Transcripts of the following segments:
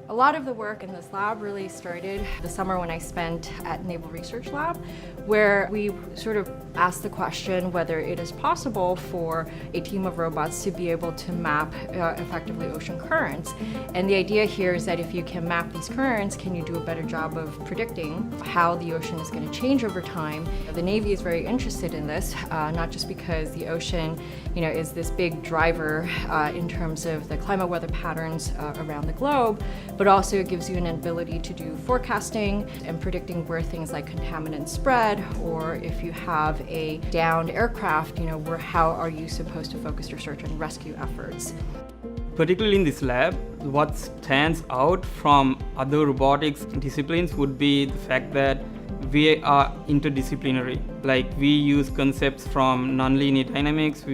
A lot of the work in this lab really started the summer when I spent at Naval Research Lab, where we sort of asked the question whether it is possible for a team of robots to be able to map effectively ocean currents. And the idea here is that if you can map these currents, can you do a better job of predicting how the ocean is going to change over time? The Navy is very interested in this, not just because the ocean, is this big driver in terms of the climate weather patterns around the globe, but also it gives you an ability to do forecasting and predicting where things like contaminants spread, or if you have a downed aircraft, how are you supposed to focus your search and rescue efforts. Particularly in this lab, what stands out from other robotics disciplines would be the fact that we are interdisciplinary. Like, we use concepts from nonlinear dynamics,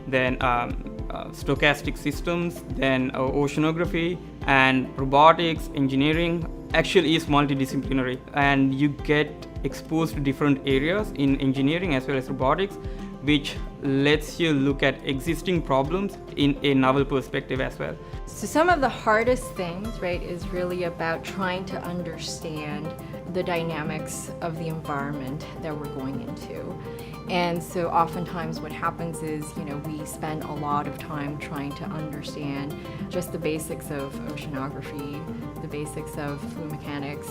then stochastic systems, then oceanography, and robotics, engineering actually is multidisciplinary, and you get exposed to different areas in engineering as well as robotics, which lets you look at existing problems in a novel perspective as well. So some of the hardest things, is really about trying to understand the dynamics of the environment that we're going into. And so oftentimes what happens is, we spend a lot of time trying to understand just the basics of oceanography, the basics of fluid mechanics.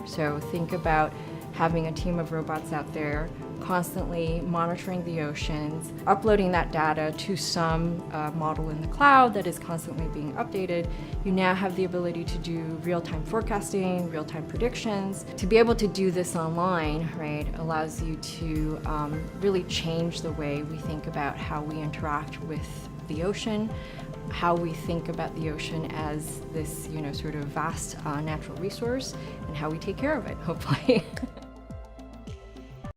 So think about having a team of robots out there constantly monitoring the oceans, uploading that data to some model in the cloud that is constantly being updated. You now have the ability to do real-time forecasting, real-time predictions. To be able to do this online, allows you to really change the way we think about how we interact with the ocean, how we think about the ocean as this, sort of vast natural resource, and how we take care of it, hopefully.